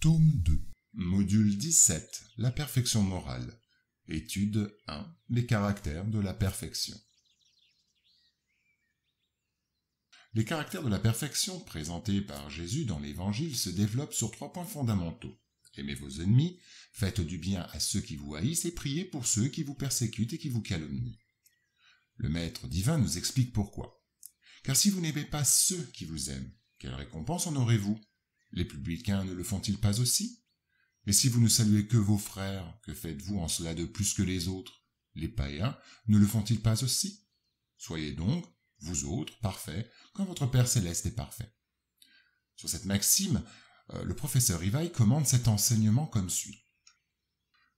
Tome 2, module 17, la perfection morale. Étude 1, les caractères de la perfection. Les caractères de la perfection présentés par Jésus dans l'Évangile se développent sur 3 points fondamentaux. Aimez vos ennemis, faites du bien à ceux qui vous haïssent et priez pour ceux qui vous persécutent et qui vous calomnient. Le Maître divin nous explique pourquoi. Car si vous n'aimez pas ceux qui vous aiment, quelle récompense en aurez-vous? Les publicains ne le font-ils pas aussi? Et si vous ne saluez que vos frères, que faites-vous en cela de plus que les autres? Les païens ne le font-ils pas aussi? Soyez donc, vous autres, parfaits, comme votre Père céleste est parfait. Sur cette maxime, le professeur Rivail commande cet enseignement comme suit.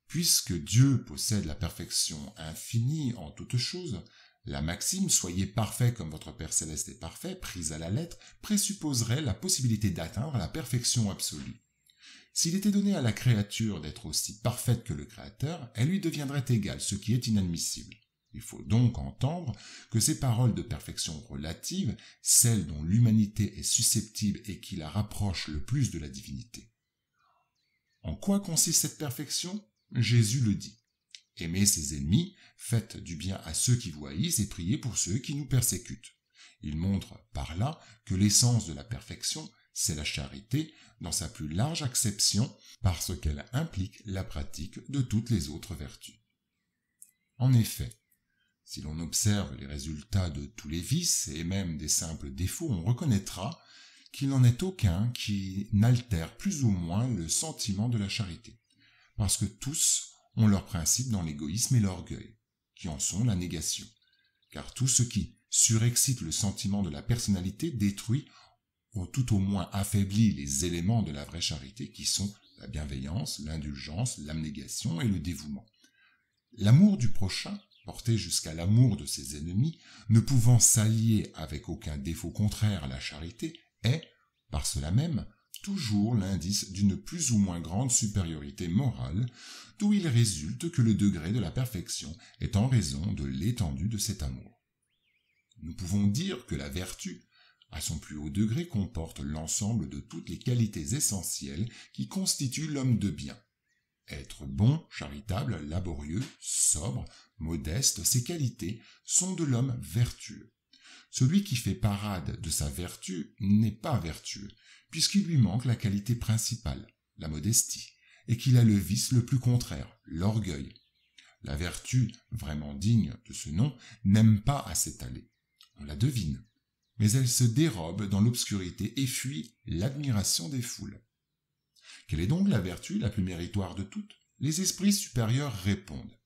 Puisque Dieu possède la perfection infinie en toutes choses, la maxime « Soyez parfaits comme votre Père céleste est parfait » prise à la lettre présupposerait la possibilité d'atteindre la perfection absolue. S'il était donné à la créature d'être aussi parfaite que le Créateur, elle lui deviendrait égale, ce qui est inadmissible. Il faut donc entendre que ces paroles de perfection relative, celles dont l'humanité est susceptible et qui la rapprochent le plus de la divinité. En quoi consiste cette perfection? Jésus le dit. Aimez ses ennemis, faites du bien à ceux qui vous haïssent et priez pour ceux qui nous persécutent. Il montre par là que l'essence de la perfection, c'est la charité dans sa plus large acception parce qu'elle implique la pratique de toutes les autres vertus. En effet, si l'on observe les résultats de tous les vices et même des simples défauts, on reconnaîtra qu'il n'en est aucun qui n'altère plus ou moins le sentiment de la charité, parce que tous ont leur principe dans l'égoïsme et l'orgueil, qui en sont la négation, car tout ce qui surexcite le sentiment de la personnalité détruit ou tout au moins affaiblit les éléments de la vraie charité qui sont la bienveillance, l'indulgence, l'abnégation et le dévouement. L'amour du prochain, porté jusqu'à l'amour de ses ennemis, ne pouvant s'allier avec aucun défaut contraire à la charité, est, par cela même, toujours l'indice d'une plus ou moins grande supériorité morale, d'où il résulte que le degré de la perfection est en raison de l'étendue de cet amour. Nous pouvons dire que la vertu, à son plus haut degré, comporte l'ensemble de toutes les qualités essentielles qui constituent l'homme de bien. Être bon, charitable, laborieux, sobre, modeste, ces qualités sont de l'homme vertueux. Celui qui fait parade de sa vertu n'est pas vertueux, puisqu'il lui manque la qualité principale, la modestie, et qu'il a le vice le plus contraire, l'orgueil. La vertu, vraiment digne de ce nom, n'aime pas à s'étaler. On la devine, mais elle se dérobe dans l'obscurité et fuit l'admiration des foules. Quelle est donc la vertu la plus méritoire de toutes? Les esprits supérieurs répondent.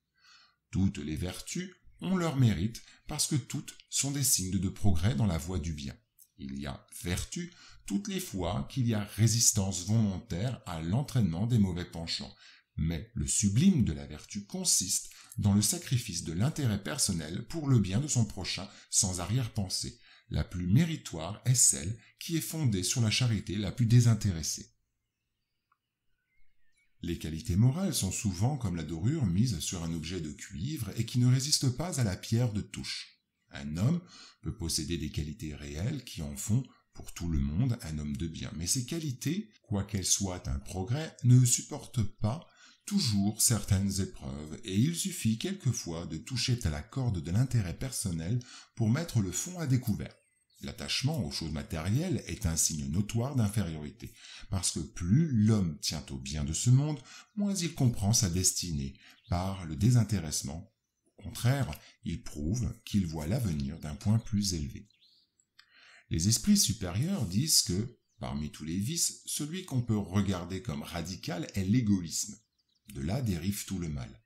Toutes les vertus ont leur mérite parce que toutes sont des signes de progrès dans la voie du bien. Il y a vertu toutes les fois qu'il y a résistance volontaire à l'entraînement des mauvais penchants. Mais le sublime de la vertu consiste dans le sacrifice de l'intérêt personnel pour le bien de son prochain sans arrière-pensée. La plus méritoire est celle qui est fondée sur la charité la plus désintéressée. Les qualités morales sont souvent comme la dorure mise sur un objet de cuivre et qui ne résiste pas à la pierre de touche. Un homme peut posséder des qualités réelles qui en font, pour tout le monde, un homme de bien. Mais ces qualités, quoiqu'elles soient un progrès, ne supportent pas toujours certaines épreuves et il suffit quelquefois de toucher à la corde de l'intérêt personnel pour mettre le fond à découvert. L'attachement aux choses matérielles est un signe notoire d'infériorité, parce que plus l'homme tient au bien de ce monde, moins il comprend sa destinée par le désintéressement. Au contraire, il prouve qu'il voit l'avenir d'un point plus élevé. Les esprits supérieurs disent que, parmi tous les vices, celui qu'on peut regarder comme radical est l'égoïsme. De là dérive tout le mal.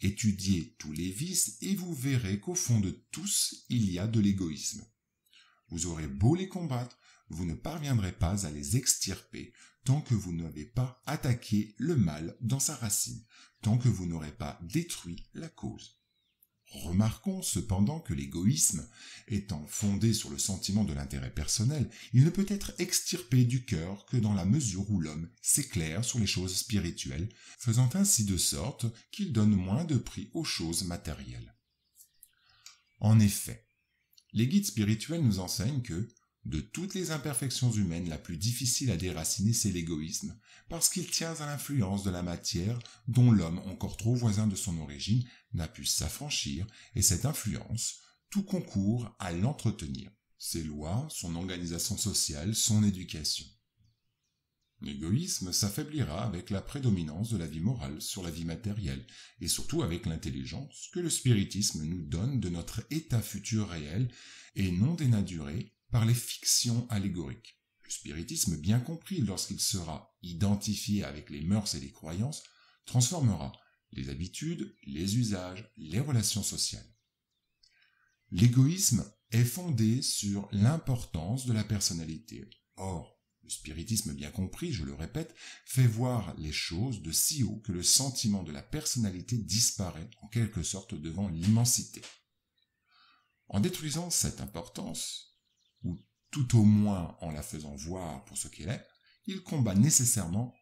Étudiez tous les vices et vous verrez qu'au fond de tous, il y a de l'égoïsme. Vous aurez beau les combattre, vous ne parviendrez pas à les extirper tant que vous n'avez pas attaqué le mal dans sa racine, tant que vous n'aurez pas détruit la cause. Remarquons cependant que l'égoïsme, étant fondé sur le sentiment de l'intérêt personnel, il ne peut être extirpé du cœur que dans la mesure où l'homme s'éclaire sur les choses spirituelles, faisant ainsi de sorte qu'il donne moins de prix aux choses matérielles. En effet, les guides spirituels nous enseignent que, De toutes les imperfections humaines, la plus difficile à déraciner, c'est l'égoïsme, parce qu'il tient à l'influence de la matière dont l'homme, encore trop voisin de son origine, n'a pu s'affranchir, et cette influence, tout concourt à l'entretenir. Ses lois, son organisation sociale, son éducation. L'égoïsme s'affaiblira avec la prédominance de la vie morale sur la vie matérielle, et surtout avec l'intelligence que le spiritisme nous donne de notre état futur réel et non dénaturé par les fictions allégoriques. Le spiritisme, bien compris lorsqu'il sera identifié avec les mœurs et les croyances, transformera les habitudes, les usages, les relations sociales. L'égoïsme est fondé sur l'importance de la personnalité. Or, le spiritisme bien compris, je le répète, fait voir les choses de si haut que le sentiment de la personnalité disparaît en quelque sorte devant l'immensité. En détruisant cette importance, ou tout au moins en la faisant voir pour ce qu'elle est, il combat nécessairement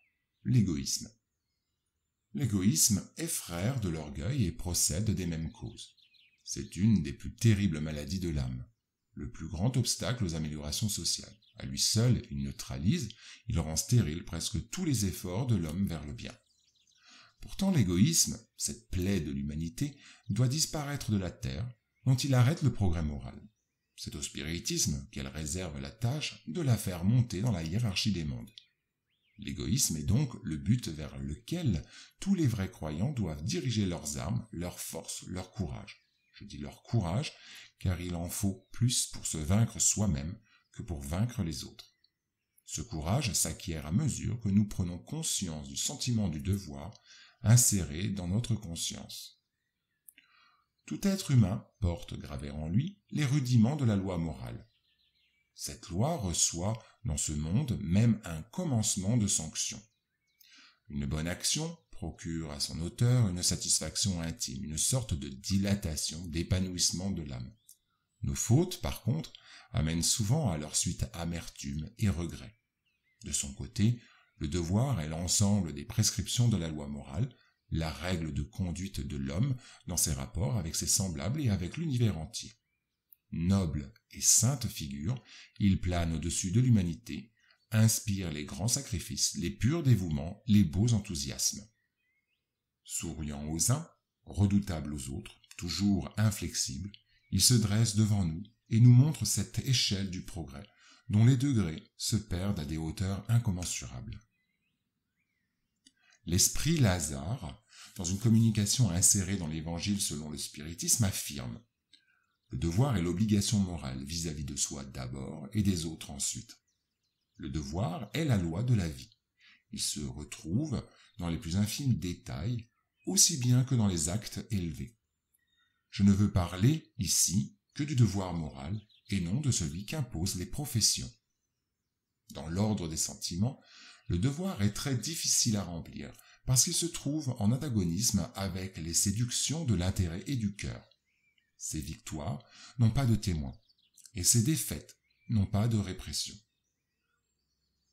l'égoïsme. L'égoïsme est frère de l'orgueil et procède des mêmes causes. C'est une des plus terribles maladies de l'âme, le plus grand obstacle aux améliorations sociales. À lui seul, il neutralise, il rend stérile presque tous les efforts de l'homme vers le bien. Pourtant, l'égoïsme, cette plaie de l'humanité, doit disparaître de la terre, dont il arrête le progrès moral. C'est au spiritisme qu'elle réserve la tâche de la faire monter dans la hiérarchie des mondes. L'égoïsme est donc le but vers lequel tous les vrais croyants doivent diriger leurs armes, leurs forces, leur courage. Je dis leur courage, car il en faut plus pour se vaincre soi-même que pour vaincre les autres. Ce courage s'acquiert à mesure que nous prenons conscience du sentiment du devoir inséré dans notre conscience. Tout être humain porte gravés en lui les rudiments de la loi morale. Cette loi reçoit dans ce monde même un commencement de sanction. Une bonne action procure à son auteur une satisfaction intime, une sorte de dilatation, d'épanouissement de l'âme. Nos fautes, par contre, amènent souvent à leur suite amertume et regret. De son côté, le devoir est l'ensemble des prescriptions de la loi morale, la règle de conduite de l'homme dans ses rapports avec ses semblables et avec l'univers entier. Noble et sainte figure, il plane au-dessus de l'humanité, inspire les grands sacrifices, les purs dévouements, les beaux enthousiasmes. Souriant aux uns, redoutable aux autres, toujours inflexible, il se dresse devant nous et nous montre cette échelle du progrès, dont les degrés se perdent à des hauteurs incommensurables. L'esprit Lazare, dans une communication insérée dans l'Évangile selon le spiritisme, affirme: le devoir est l'obligation morale vis-à-vis de soi d'abord et des autres ensuite. Le devoir est la loi de la vie. Il se retrouve dans les plus infimes détails, aussi bien que dans les actes élevés. Je ne veux parler ici que du devoir moral et non de celui qu'imposent les professions. Dans l'ordre des sentiments, le devoir est très difficile à remplir parce qu'il se trouve en antagonisme avec les séductions de l'intérêt et du cœur. Ses victoires n'ont pas de témoins et ses défaites n'ont pas de répression.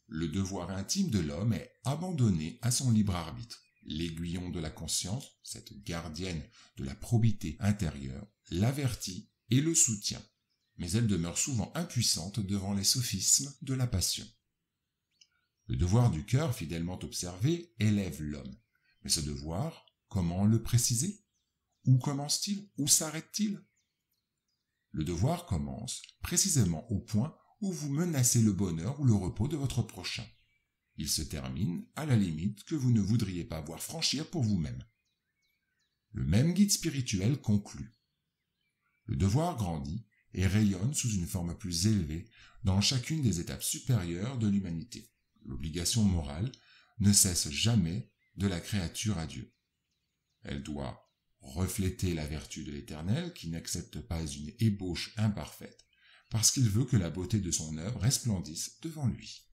Le devoir intime de l'homme est abandonné à son libre arbitre. L'aiguillon de la conscience, cette gardienne de la probité intérieure, l'avertit et le soutient, mais elle demeure souvent impuissante devant les sophismes de la passion. Le devoir du cœur, fidèlement observé, élève l'homme. Mais ce devoir, comment le préciser? Où commence-t-il? Où s'arrête-t-il? Le devoir commence précisément au point où vous menacez le bonheur ou le repos de votre prochain. Il se termine à la limite que vous ne voudriez pas voir franchir pour vous-même. Le même guide spirituel conclut: le devoir grandit et rayonne sous une forme plus élevée dans chacune des étapes supérieures de l'humanité. L'obligation morale ne cesse jamais de la créature à Dieu. Elle doit refléter la vertu de l'Éternel qui n'accepte pas une ébauche imparfaite, parce qu'il veut que la beauté de son œuvre resplendisse devant lui.